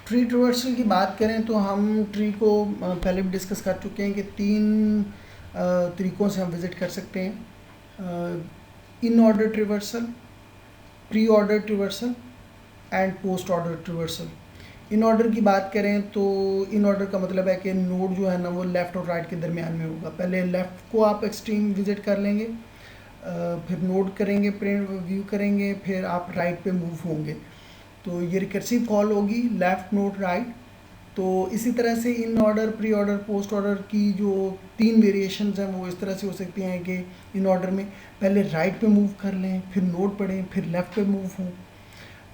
Tree traversal की बात करें तो हम ट्री को पहले भी डिस्कस कर चुके हैं कि तीन तरीक़ों से हम विज़िट कर सकते हैं, in order traversal, pre order traversal and post order traversal. In order की बात करें तो इन ऑर्डर का मतलब है कि नोड जो है ना वो लेफ़्ट और राइट के दरमियान में होगा। पहले लेफ़्ट को आप एक्सट्रीम विज़िट कर लेंगे, फिर नोड करेंगे, प्रिंट व्यू करेंगे, फिर आप राइट पे मूव होंगे। तो ये रिकर्सिव कॉल होगी लेफ़्ट नोड राइट। तो इसी तरह से in order, pre order, post order की जो तीन वेरिएशंस हैं वो इस तरह से हो सकती हैं कि इन ऑर्डर में पहले राइट पे मूव कर लें, फिर नोड पढ़ें, फिर लेफ़्ट पे मूव हों।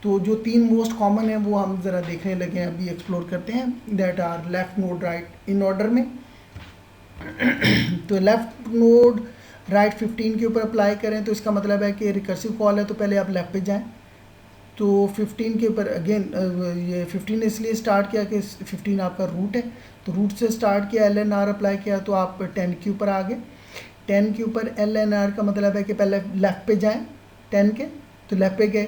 तो जो तीन मोस्ट कॉमन है वो हम ज़रा देखने लगे हैं, अभी एक्सप्लोर करते हैं। That are left node right in order में। तो लेफ़्ट नोड राइट 15 के ऊपर अप्लाई करें तो इसका मतलब है कि रिकर्सिव कॉल है, तो पहले आप लेफ़्ट पे जाएं। तो 15 के ऊपर अगेन ये 15 इसलिए स्टार्ट किया कि 15 आपका रूट है, तो रूट से स्टार्ट किया, LNR अप्लाई किया तो आप 10 के ऊपर आ गए। 10 के ऊपर LNR का मतलब है कि पहले लेफ़्ट पे जाएं 10 के, तो लेफ़्ट पे गए।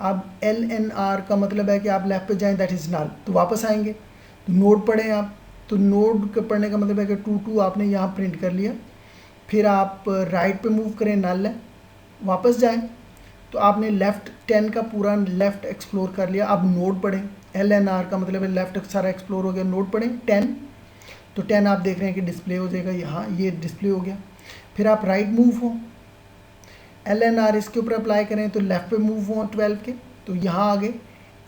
अब LNR का मतलब है कि आप लेफ़्ट पे जाएं, दैट इज़ नल, तो वापस आएंगे। तो नोड पढ़ें आप, तो नोड पढ़ने का मतलब है कि 2 आपने यहाँ प्रिंट कर लिया। फिर आप राइट पे मूव करें, नल है, वापस जाएं। तो आपने लेफ़्ट 10 का पूरा लेफ़्ट एक्सप्लोर कर लिया। अब नोड पढ़ें, LNR का मतलब है लेफ़्ट सारा एक्सप्लोर हो गया। नोड पढ़ें 10, तो 10 आप देख रहे हैं कि डिस्प्ले हो जाएगा यहाँ, ये डिस्प्ले हो गया। फिर आप राइट मूव हो, LNR इसके ऊपर अप्लाई करें तो लेफ़्ट पे मूव हो 12 के, तो यहाँ आ गए।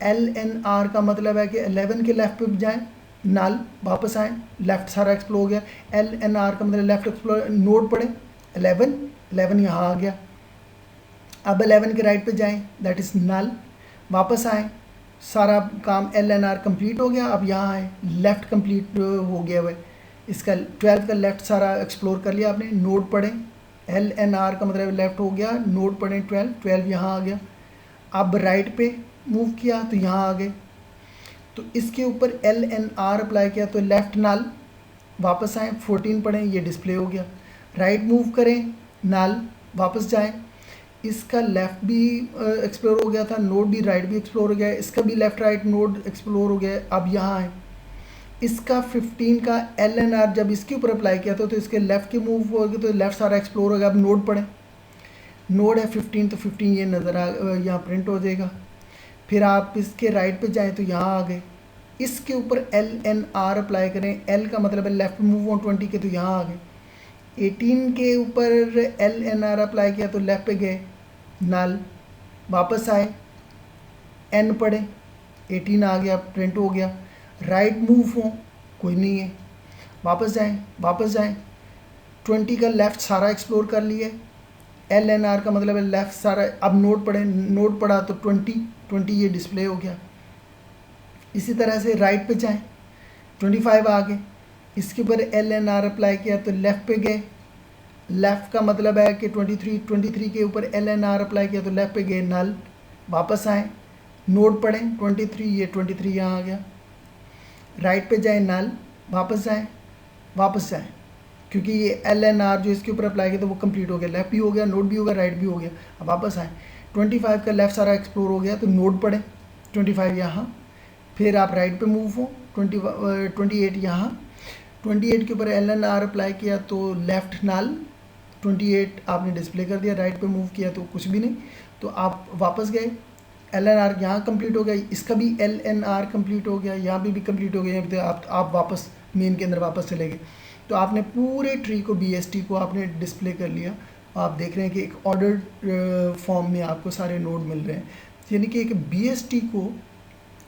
LNR का मतलब है कि 11 के लेफ़्ट पे जाएं, नल, वापस आएँ, लेफ़्ट सारा एक्सप्लोर हो गया। LNR का मतलब लेफ़्ट एक्सप्लोर, नोड पढ़ें 11 यहाँ आ गया। अब 11 के राइट पे जाएं, दैट इज़ नल, वापस आएँ, सारा काम LNR कंप्लीट हो गया। अब यहाँ आए, लेफ़्ट कंप्लीट हो गया हुआ है इसका, 12 का लेफ़्ट सारा एक्सप्लोर कर लिया आपने। नोड पढ़ें, LNR का मतलब लेफ़्ट हो गया, नोड पढ़ें 12 यहाँ आ गया। अब राइट पे मूव किया तो यहाँ आ गए, तो इसके ऊपर LNR अप्लाई किया तो लेफ़्ट नल, वापस आएँ, 14 पढ़ें, ये डिस्प्ले हो गया। राइट मूव करें, नल, वापस जाएं, इसका लेफ़्ट भी एक्सप्लोर हो गया था, नोड भी राइट भी एक्सप्लोर हो गया, इसका भी लेफ़्ट राइट नोड एक्सप्लोर हो गया। अब यहाँ आए, इसका 15 का LNR जब इसके ऊपर अप्लाई किया था तो इसके लेफ़्ट के मूव हो गए, तो लेफ़्ट सारा एक्सप्लोर हो गया। अब नोड पढ़ें, नोड है 15, तो 15 ये नज़र आ यहाँ प्रिंट हो जाएगा। फिर आप इसके राइट पे जाएं तो यहाँ आ गए, इसके ऊपर LNR अप्लाई करें, L का मतलब है लेफ़्ट मूव ऑन 20 के, तो यहाँ आ गए। 18 के ऊपर LNR अप्लाई किया तो लेफ़्ट पे गए, नल, वापस आए, N पढ़े, 18 आ गया, प्रिंट हो गया। राइट मूव हो, कोई नहीं है, वापस जाएं, 20 का लेफ़्ट सारा एक्सप्लोर कर लिए। LNR का मतलब है लेफ़्ट सारा। अब नोड पढ़े, नोड पढ़ा तो 20 ये डिस्प्ले हो गया। इसी तरह से राइट पे जाएं, 25 आ गए, इसके ऊपर LNR अप्लाई किया तो लेफ़्ट पे गए। लेफ़्ट का मतलब है कि 23 के ऊपर LNR अप्लाई किया तो लेफ़्ट पे गए, नल, वापस आएँ, नोड पढ़ें 23, ये 23 यहाँ आ गया। राइट पे जाएं, नल, वापस जाएं, क्योंकि ये LNR जो इसके ऊपर अप्लाई किया तो वो कंप्लीट हो गया, लेफ़्ट भी हो गया, नोड भी हो गया, राइट भी हो गया। अब वापस आएँ, 25 का लेफ़्ट सारा एक्सप्लोर हो गया, तो नोड पढ़ें 25 यहाँ, फिर आप राइट पे मूव हो 28 यहाँ, 28 के ऊपर LNR अप्लाई किया तो लेफ़्ट नल, 28 आपने डिस्प्ले कर दिया। राइट पे मूव किया तो कुछ भी नहीं, तो आप वापस गए, LNR यहाँ कंप्लीट हो गया, इसका भी LNR कंप्लीट हो गया, यहाँ भी कंप्लीट हो गया, तो आप वापस मेन के अंदर वापस चले गए। तो आपने पूरे ट्री को, BST को आपने डिस्प्ले कर लिया। आप देख रहे हैं कि एक ऑर्डर्ड फॉर्म में आपको सारे नोड मिल रहे हैं। यानी कि एक BST को,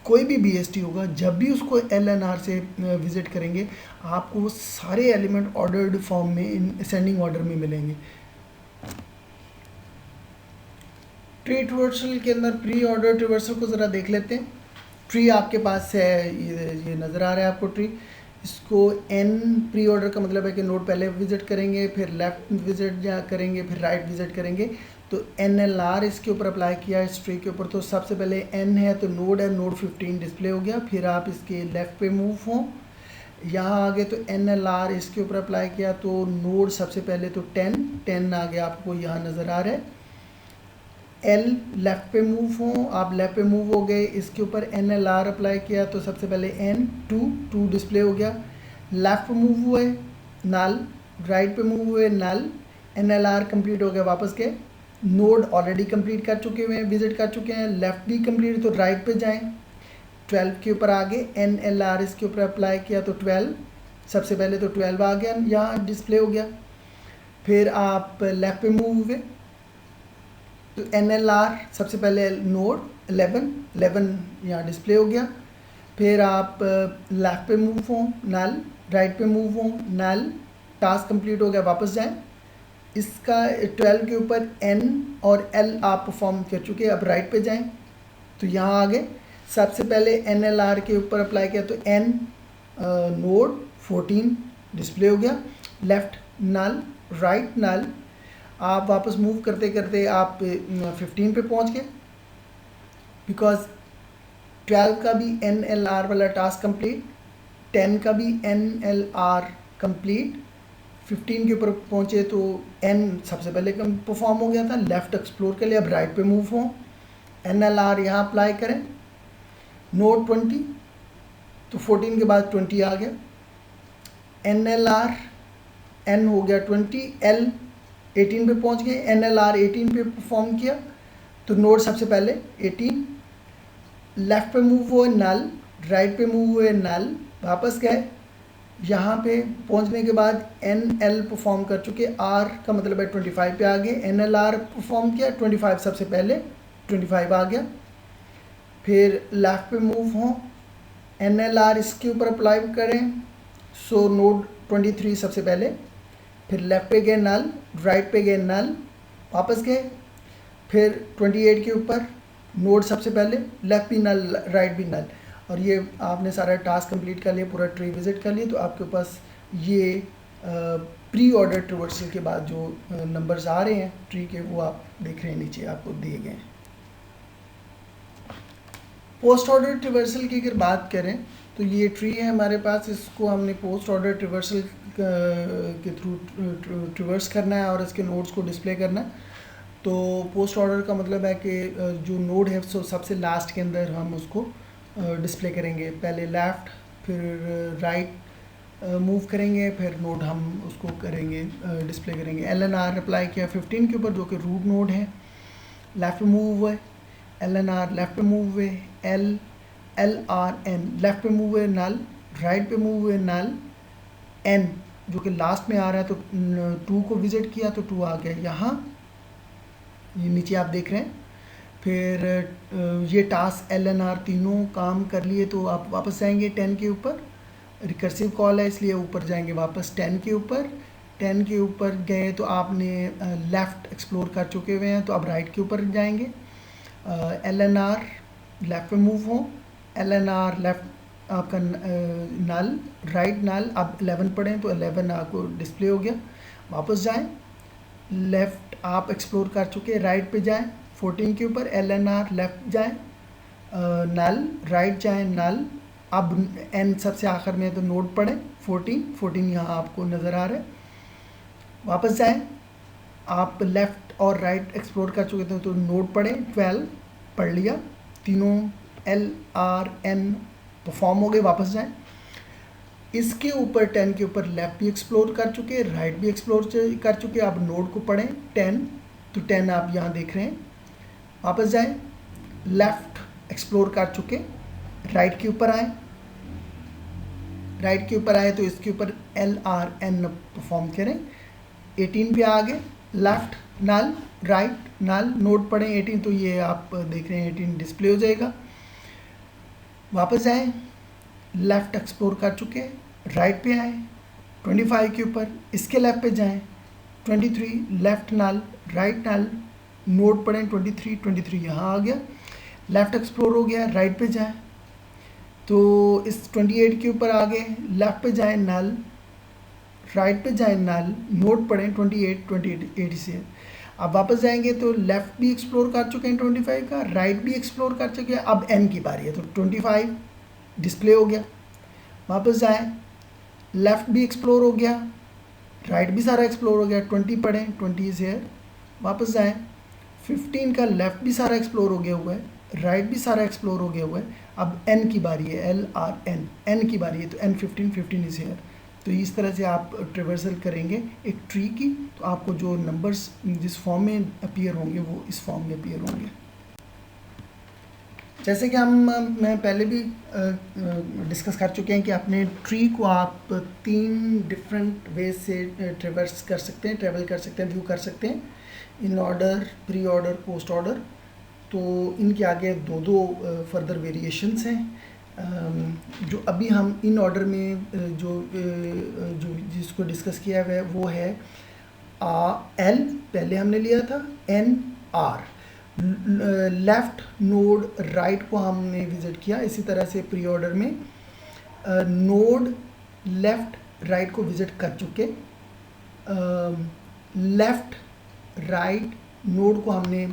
कोई भी BST होगा, जब भी उसको LNR से विज़िट करेंगे आपको वो सारे एलिमेंट ऑर्डर्ड फॉर्म में असेंडिंग ऑर्डर में मिलेंगे। ट्री ट्रावर्सल के अंदर प्री ऑर्डर ट्रावर्सल को ज़रा देख लेते हैं। ट्री आपके पास है, ये नज़र आ रहा है आपको ट्री। इसको N प्री ऑर्डर का मतलब है कि नोड पहले विज़िट करेंगे, फिर लेफ़्ट विज़िट करेंगे, फिर राइट विज़िट करेंगे। तो NLR इसके ऊपर अप्लाई किया इस ट्री के ऊपर, तो सबसे पहले N है तो नोड है, नोड 15 डिस्प्ले हो गया। फिर आप इसके लेफ़्ट पे मूव हों, यहाँ आ गए तो NLR इसके ऊपर अप्लाई किया तो नोड सबसे पहले तो 10 आ गया, आपको यहाँ नज़र आ रहा है। एल लेफ़्ट पे मूव हो, आप लेफ़्ट पे मूव हो गए, इसके ऊपर NLR अप्लाई किया तो सबसे पहले N2 डिस्प्ले हो गया। लेफ़्ट पे मूव हुए नल, राइट पे मूव हुए नल, NLR कंप्लीट हो गया, वापस गए। नोड ऑलरेडी कंप्लीट कर चुके हुए हैं, विजिट कर चुके हैं। लेफ़्ट भी कंप्लीट, तो राइट पे जाएं, 12 के ऊपर आ गए, NLR इसके ऊपर अप्लाई किया तो 12, सबसे पहले तो 12 आ गया, यहाँ डिस्प्ले हो गया। फिर आप लेफ़्ट पे मूव हुए तो NLR सबसे पहले नोड 11 यहाँ डिस्प्ले हो गया। फिर आप लेफ़्ट पे मूव हो नल, राइट पे मूव हो नल, टास्क कंप्लीट हो गया, वापस जाएं। इसका 12 के ऊपर N और L आप परफॉर्म कर चुके, अब राइट पे जाएं तो यहाँ आ गए। सबसे पहले NLR के ऊपर अप्लाई किया तो N नोड 14 डिस्प्ले हो गया। लेफ़्ट नल, राइट नल, आप वापस मूव करते करते आप 15 पे पहुंच गए, बिकॉज 12 का भी NLR वाला टास्क कंप्लीट, 10 का भी NLR कंप्लीट, 15 के ऊपर पहुंचे तो N सबसे पहले परफॉर्म हो गया था। लेफ़्ट एक्सप्लोर के लिए अब राइट पे मूव हो, NLR यहाँ अप्लाई करें, नोड 20, तो 14 के बाद 20 आ गया, NLR N हो गया 20, L 18 पे पहुंच गए, NLR 18 पे परफॉर्म किया तो नोड सबसे पहले 18, लेफ़्ट पे मूव हुए नल, राइट पे मूव हुए नल, वापस गए। यहाँ पे पहुँचने के बाद NL परफॉर्म कर चुके, R का मतलब है 25 पे आ गए, NLR परफॉर्म किया 25 सबसे पहले, 25 आ गया। फिर लेफ़्ट पे मूव हो, NLR इसके ऊपर अप्लाई करें, सो नोड 23 सबसे पहले, फिर लेफ़्ट पे गए नल, राइट पे गए नल, वापस गए। फिर 28 के ऊपर नोड सबसे पहले, लेफ़्ट भी नल, राइट भी नल, और ये आपने सारा टास्क कंप्लीट कर लिया, पूरा ट्री विजिट कर लिया। तो आपके पास ये प्री ऑर्डर ट्रिवर्सल के बाद जो नंबर्स आ रहे हैं ट्री के, वो आप देख रहे हैं नीचे आपको दिए गए हैं। पोस्ट ऑर्डर ट्रिवर्सल की अगर बात करें तो ये ट्री है हमारे पास, इसको हमने पोस्ट ऑर्डर ट्रिवर्सल के थ्रू ट्रिवर्स करना है और इसके नोड्स को डिस्प्ले करना है। तो पोस्ट ऑर्डर का मतलब है कि जो नोड है सो सबसे लास्ट के अंदर हम उसको डिस्प्ले करेंगे, पहले लेफ़्ट फिर राइट मूव करेंगे, फिर नोड हम उसको करेंगे डिस्प्ले करेंगे। LNR अप्लाई किया 15 के ऊपर जो कि रूट नोड है, लेफ़्ट मूव हुए LNR, लेफ़्ट पे मूव हुए LRN, लेफ़्ट पे मूव हुए नल, राइट पे मूव हुए नल, N जो कि लास्ट में आ रहा है तो 2 को विजिट किया तो 2 आ गया यहाँ, ये नीचे आप देख रहे हैं। फिर ये टास्क LNR तीनों काम कर लिए तो आप वापस जाएंगे 10 के ऊपर, रिकर्सिव कॉल है इसलिए ऊपर जाएंगे वापस 10 के ऊपर। 10 के ऊपर गए तो आपने लेफ़्ट एक्सप्लोर कर चुके हुए हैं, तो अब राइट के ऊपर जाएंगे। LNR लेफ़्ट पे मूव हो, LNR लेफ़्ट आपका नल, राइट नल, अब 11 पढ़ें तो 11 आपको डिस्प्ले हो गया, वापस जाएं। लेफ़्ट आप एक्सप्लोर कर चुके, राइट पे जाएं 14 के ऊपर, LNR लेफ़्ट जाएं, नल, राइट जाएं नल, अब N सबसे आखिर में तो नोड पढ़ें 14 यहाँ आपको नज़र आ रहा है, वापस जाएं। आप लेफ़्ट और राइट एक्सप्लोर कर चुके थे तो नोड पढ़ें 12 पढ़ लिया, तीनों LRN परफॉर्म हो गए, वापस जाएं। इसके ऊपर 10 के ऊपर लेफ़्ट भी एक्सप्लोर कर चुके, राइट भी एक्सप्लोर कर चुके, आप नोड को पढ़ें 10, तो 10 आप यहाँ देख रहे हैं, वापस जाएं। लेफ़्ट एक्सप्लोर कर चुके, राइट के ऊपर आए, राइट के ऊपर आए तो इसके ऊपर LRN परफॉर्म करें, 18 पे आ गए, लेफ़्ट नल, राइट नल, नोड पढ़ें 18, तो ये आप देख रहे हैं 18 डिस्प्ले हो जाएगा, वापस जाएं। लेफ़्ट एक्सप्लोर कर चुके, राइट पे आए 25 के ऊपर, इसके लेफ़्ट पे जाएं 23, लेफ़्ट नल, राइट नल, नोड पढ़ें 23 यहाँ आ गया, लेफ़्ट एक्सप्लोर हो गया, राइट पे जाएं तो इस 28 के ऊपर आ गए, लेफ़्ट पे जाएं नल, राइट पे जाएं नल, नोड पढ़ें 28 से। अब वापस जाएंगे तो लेफ़्ट भी एक्सप्लोर कर चुके हैं 25 का, राइट भी एक्सप्लोर कर चुके हैं, अब N की बारी है तो 25 डिस्प्ले हो गया, वापस जाएं। लेफ़्ट भी एक्सप्लोर हो गया, राइट भी सारा एक्सप्लोर हो गया, 20 पढ़ें 20 से, वापस जाएं। 15 का लेफ़्ट भी सारा एक्सप्लोर हो गया हुआ है, राइट भी सारा एक्सप्लोर हो गया हुआ है। अब n की बारी है, LRN की बारी है, तो N15 इज़ हेयर। तो इस तरह से आप ट्रिवर्सल करेंगे एक ट्री की, तो आपको जो नंबर्स जिस फॉर्म में अपीयर होंगे वो इस फॉर्म में अपीयर होंगे। जैसे कि मैं पहले भी डिस्कस कर चुके हैं कि अपने ट्री को आप 3 डिफरेंट वे से ट्रेवल कर सकते हैं, व्यू कर सकते हैं, in order, pre order, post order. तो इनके आगे दो फर्दर वेरिएशंस हैं। जो अभी हम इन ऑर्डर में जो जिसको डिस्कस किया हुआ है वो है L पहले हमने लिया था, N R, left node right को हमने विज़िट किया। इसी तरह से प्री ऑर्डर में नोड लेफ़्ट राइट को विज़िट कर चुके, लेफ़्ट राइट नोड को हमने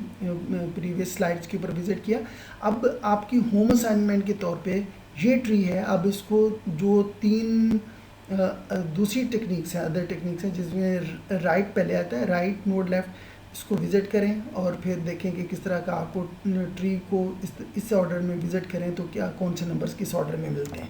प्रीवियस स्लाइड्स के ऊपर विज़िट किया। अब आपकी होम असाइनमेंट के तौर पे ये ट्री है। अब इसको जो 3 दूसरी टेक्निक्स हैं, अदर टेक्निक्स हैं, जिसमें राइट पहले आता है, राइट नोड लेफ़्ट, इसको विज़िट करें और फिर देखें कि किस तरह का आपको ट्री को इस ऑर्डर में विज़िट करें तो क्या कौन से नंबर्स किस ऑर्डर में मिलते हैं।